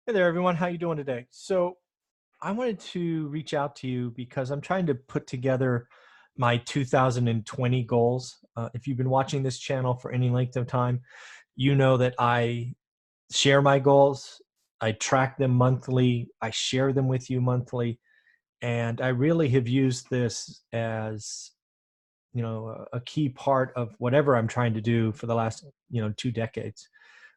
Hey there, everyone. How you doing today? So I wanted to reach out to you because I'm trying to put together my 2020 goals. If you've been watching this channel for any length of time, you know that I share my goals. I track them monthly. I share them with you monthly. And I really have used this as, a key part of whatever I'm trying to do for the last, 2 decades.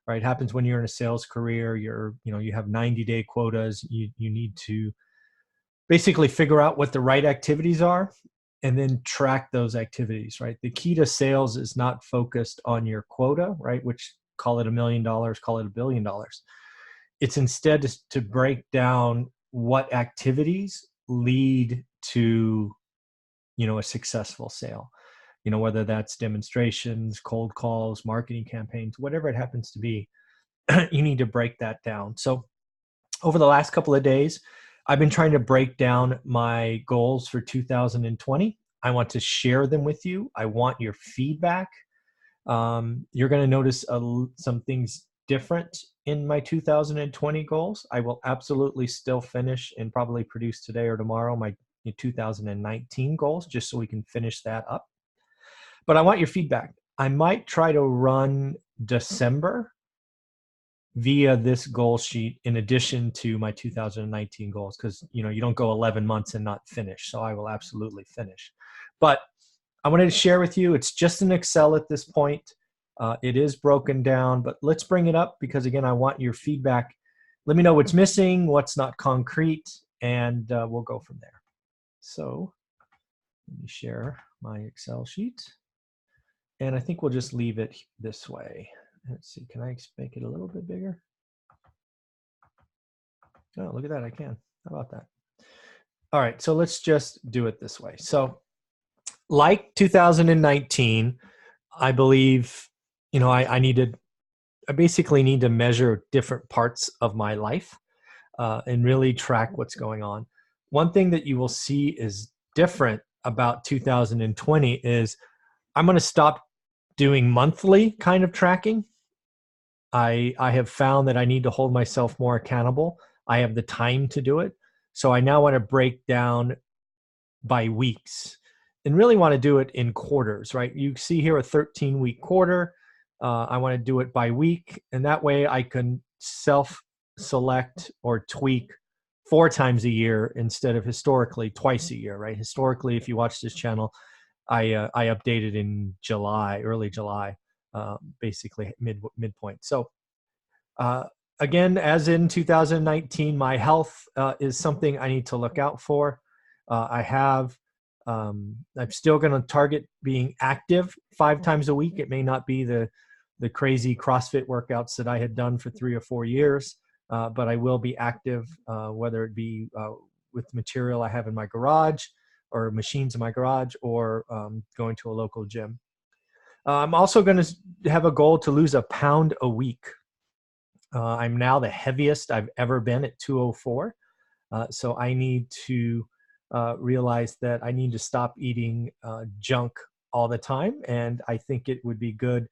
Right? It happens when you're in a sales career. You have 90-day quotas. You need to basically figure out what the right activities are and then track those activities. Right? The key to sales is not focused on your quota, right? Which, call it $1 million, call it $1 billion. It's instead to break down what activities lead to a successful sale. Whether that's demonstrations, cold calls, marketing campaigns, whatever it happens to be. You need to break that down. So over the last couple of days, I've been trying to break down my goals for 2020. I want to share them with you. I want your feedback. You're going to notice some things different in my 2020 goals. I will absolutely still finish and probably produce today or tomorrow my 2019 goals, just so we can finish that up. But I want your feedback. I might try to run December via this goal sheet in addition to my 2019 goals, because you don't go 11 months and not finish. So I will absolutely finish. But I wanted to share with you, it's just an Excel at this point. It is broken down, but let's bring it up because, again, I want your feedback. Let me know what's missing, what's not concrete, and we'll go from there. So let me share my Excel sheet. And I think we'll just leave it this way. Let's see, can I make it a little bit bigger? Oh, look at that, I can. How about that? All right, so let's just do it this way. So like 2019, I believe, I basically need to measure different parts of my life and really track what's going on. One thing that you will see is different about 2020 is I'm going to stop doing monthly kind of tracking. I have found that I need to hold myself more accountable. I have the time to do it. So I now want to break down by weeks and really want to do it in quarters, right? You see here a 13-week quarter. I want to do it by week. And that way I can self-select or tweak 4 times a year instead of historically twice a year, right? Historically, if you watch this channel, I updated in July, early July, basically midpoint. So again, as in 2019, my health is something I need to look out for. I'm still going to target being active 5 times a week. It may not be the crazy CrossFit workouts that I had done for 3 or 4 years, but I will be active, whether it be with material I have in my garage or machines in my garage, or going to a local gym. I'm also going to have a goal to lose 1 pound a week. I'm now the heaviest I've ever been at 204. So I need to realize that I need to stop eating junk all the time. And I think it would be good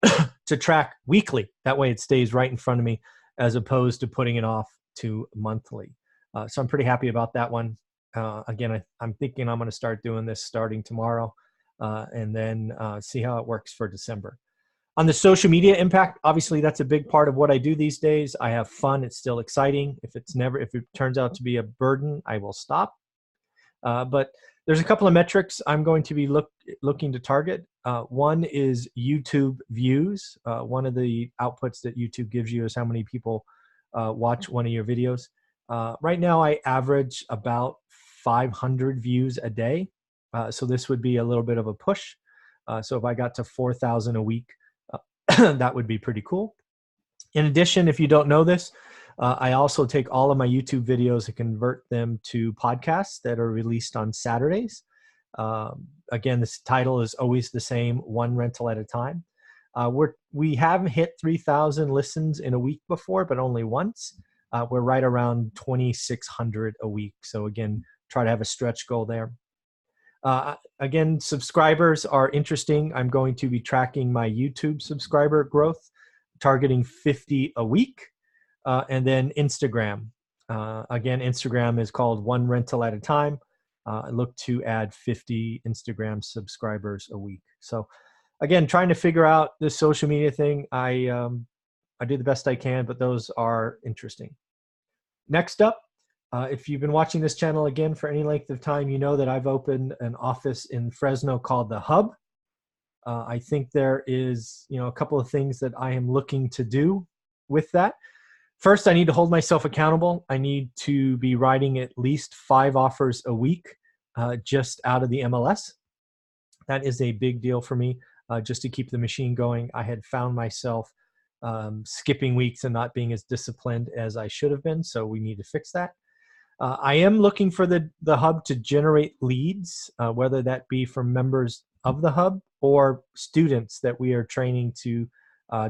to track weekly. That way it stays right in front of me as opposed to putting it off to monthly. So I'm pretty happy about that one. Again, I'm thinking I'm going to start doing this starting tomorrow and then see how it works for December. On the social media impact, obviously that's a big part of what I do these days. I have fun. It's still exciting. If it turns out to be a burden, I will stop. But there's a couple of metrics I'm going to be looking to target. One is YouTube views. One of the outputs that YouTube gives you is how many people watch one of your videos. Right now, I average about 500 views a day. So this would be a little bit of a push. So if I got to 4,000 a week, that would be pretty cool. In addition, if you don't know this, I also take all of my YouTube videos and convert them to podcasts that are released on Saturdays. Again, this title is always the same, one rental at a time. We haven't hit 3,000 listens in a week before, but only once. We're right around 2,600 a week. So again, try to have a stretch goal there. Again, subscribers are interesting. I'm going to be tracking my YouTube subscriber growth, targeting 50 a week. and then Instagram. Again, Instagram is called One Rental at a Time. I look to add 50 Instagram subscribers a week. So again, trying to figure out this social media thing. I do the best I can, but those are interesting. Next up, if you've been watching this channel again for any length of time, you know that I've opened an office in Fresno called The Hub. I think there is, a couple of things that I am looking to do with that. First, I need to hold myself accountable. I need to be writing at least 5 offers a week just out of the MLS. That is a big deal for me, just to keep the machine going. I had found myself skipping weeks and not being as disciplined as I should have been, so we need to fix that. I am looking for the hub to generate leads, whether that be from members of the hub or students that we are training to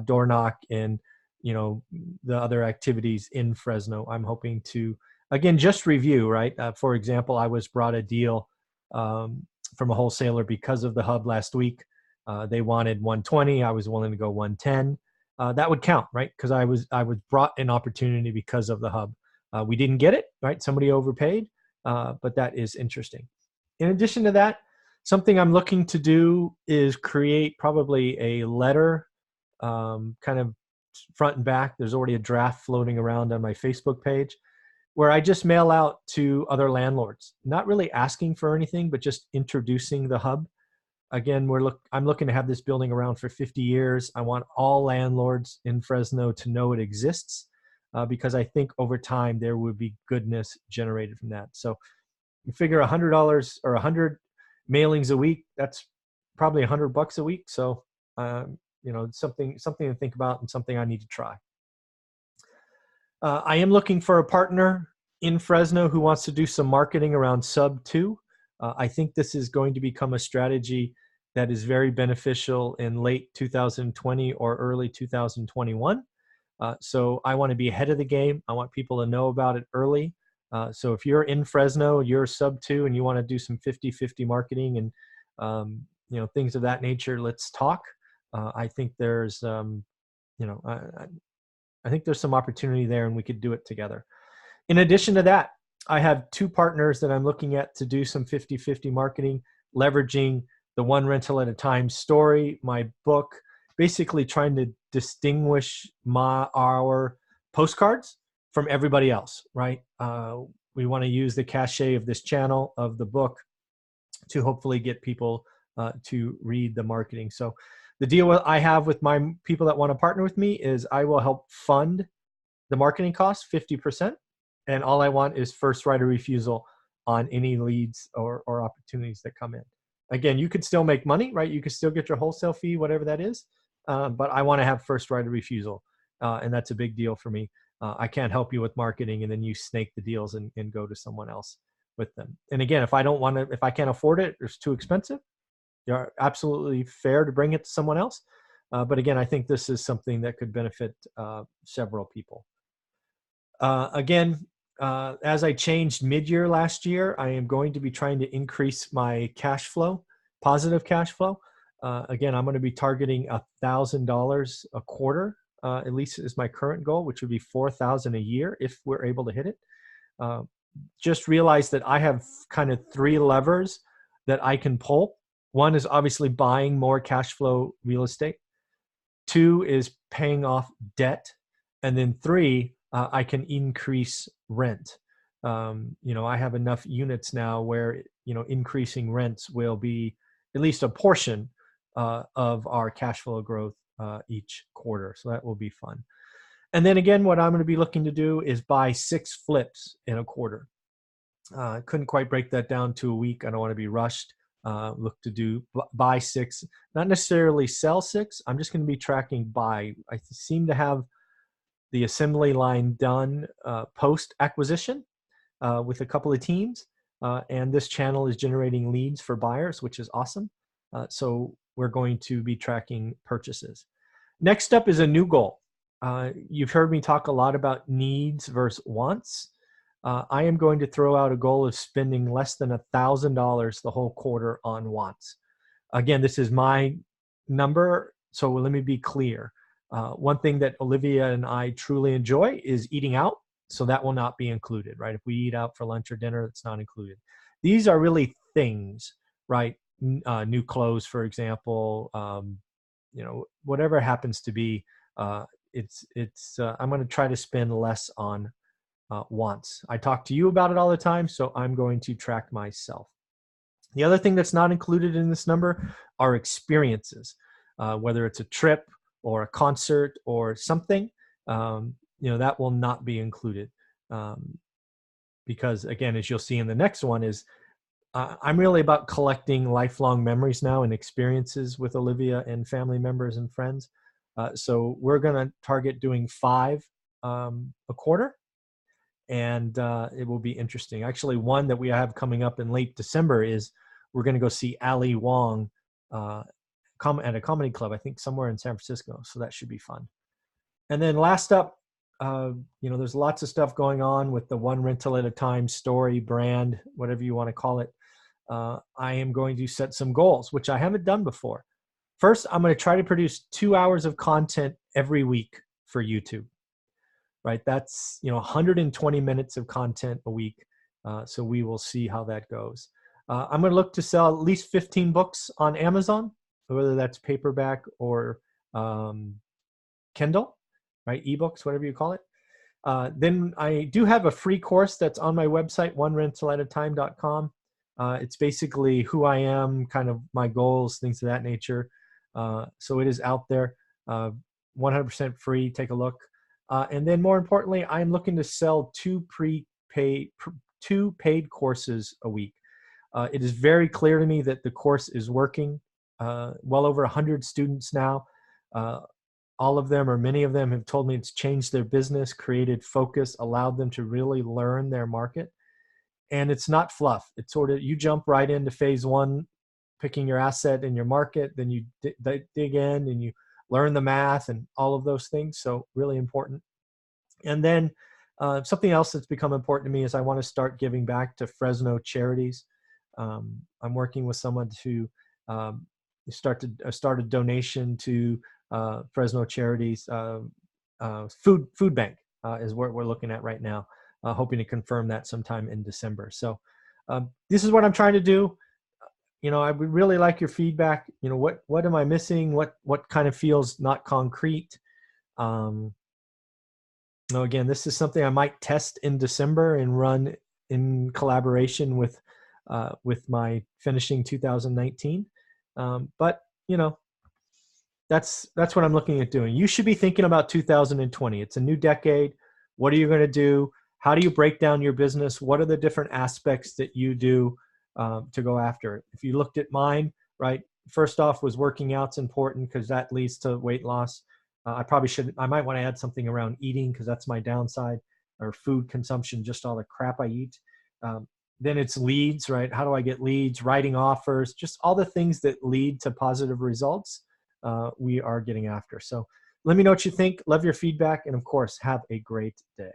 door knock and the other activities in Fresno. I'm hoping to, again, just review, right? For example, I was brought a deal from a wholesaler because of the hub last week. They wanted 120. I was willing to go 110. That would count, right? Because I was brought an opportunity because of the hub. We didn't get it, right? Somebody overpaid, but that is interesting. In addition to that, something I'm looking to do is create probably a letter, kind of front and back. There's already a draft floating around on my Facebook page where I just mail out to other landlords, not really asking for anything, but just introducing the hub. Again, I'm looking to have this building around for 50 years. I want all landlords in Fresno to know it exists because I think over time there would be goodness generated from that. So you figure $100 or 100 mailings a week, that's probably $100 a week. So, something to think about and something I need to try. I am looking for a partner in Fresno who wants to do some marketing around sub 2. I think this is going to become a strategy that is very beneficial in late 2020 or early 2021. So I want to be ahead of the game. I want people to know about it early. So if you're in Fresno, you're sub 2 and you want to do some 50-50 marketing and things of that nature, let's talk. I think there's I think there's some opportunity there and we could do it together. In addition to that, I have 2 partners that I'm looking at to do some 50-50 marketing, leveraging the One Rental at a Time story, my book, basically trying to distinguish our postcards from everybody else, right? We want to use the cachet of this channel, of the book, to hopefully get people to read the marketing. So the deal I have with my people that want to partner with me is I will help fund the marketing costs 50%. And all I want is first right of refusal on any leads or opportunities that come in. Again, you could still make money, right? You could still get your wholesale fee, whatever that is. But I want to have first right of refusal. And that's a big deal for me. I can't help you with marketing and then you snake the deals and go to someone else with them. And again, if I can't afford it, it's too expensive, you're absolutely fair to bring it to someone else. But again, I think this is something that could benefit several people. As I changed mid-year last year, I am going to be trying to increase my cash flow, positive cash flow. Again, I'm going to be targeting $1,000 a quarter, at least is my current goal, which would be $4,000 a year if we're able to hit it. Just realize that I have kind of 3 levers that I can pull. One is obviously buying more cash flow real estate. 2 is paying off debt. And then 3, I can increase rent. I have enough units now where, increasing rents will be at least a portion of our cash flow growth each quarter. So that will be fun. And then again, what I'm going to be looking to do is buy 6 flips in a quarter. I couldn't quite break that down to a week. I don't want to be rushed. Look to buy 6, not necessarily sell 6. I'm just going to be tracking buy. I seem to have the assembly line done post acquisition with a couple of teams. And this channel is generating leads for buyers, which is awesome. So we're going to be tracking purchases. Next up is a new goal. You've heard me talk a lot about needs versus wants. I am going to throw out a goal of spending less than $1,000 the whole quarter on wants. Again, this is my number, so let me be clear. One thing that Olivia and I truly enjoy is eating out. So that will not be included, right? If we eat out for lunch or dinner, it's not included. These are really things, right? New clothes, for example, whatever it happens to be, I'm going to try to spend less on wants. I talk to you about it all the time, so I'm going to track myself. The other thing that's not included in this number are experiences, whether it's a trip or a concert or something, that will not be included. Because again, as you'll see in the next one is, I'm really about collecting lifelong memories now and experiences with Olivia and family members and friends. So we're going to target doing 5 a quarter. And it will be interesting. Actually, one that we have coming up in late December is we're going to go see Ali Wong at a comedy club, I think somewhere in San Francisco. So that should be fun. And then last up, there's lots of stuff going on with the one rental at a time story, brand, whatever you want to call it. I am going to set some goals, which I haven't done before. First, I'm going to try to produce 2 hours of content every week for YouTube. Right, that's 120 minutes of content a week. So we will see how that goes. I'm going to look to sell at least 15 books on Amazon, whether that's paperback or Kindle, right? Ebooks, whatever you call it. Then I do have a free course that's on my website, onerentalatatime.com. It's basically who I am, kind of my goals, things of that nature. So it is out there, 100% free. Take a look. And then more importantly, I'm looking to sell 2 paid courses a week. It is very clear to me that the course is working. Well over 100 students now. All of them, or many of them, have told me it's changed their business, created focus, allowed them to really learn their market. And it's not fluff. It's sort of, you jump right into phase 1, picking your asset in your market, then you dig in and you learn the math and all of those things. So really important. And then something else that's become important to me is I want to start giving back to Fresno charities. I'm working with someone to start a donation to Fresno charities. Food bank is what we're looking at right now, hoping to confirm that sometime in December. So this is what I'm trying to do. I would really like your feedback. What am I missing? What kind of feels not concrete? Again, this is something I might test in December and run in collaboration with my finishing 2019. But that's what I'm looking at doing. You should be thinking about 2020. It's a new decade. What are you going to do? How do you break down your business? What are the different aspects that you do to go after it? If you looked at mine, right, first off was working out's important because that leads to weight loss. I might want to add something around eating because that's my downside, or food consumption, just all the crap I eat. Then it's leads, right? How do I get leads? Writing offers, just all the things that lead to positive results we are getting after. So let me know what you think. Love your feedback. And of course, have a great day.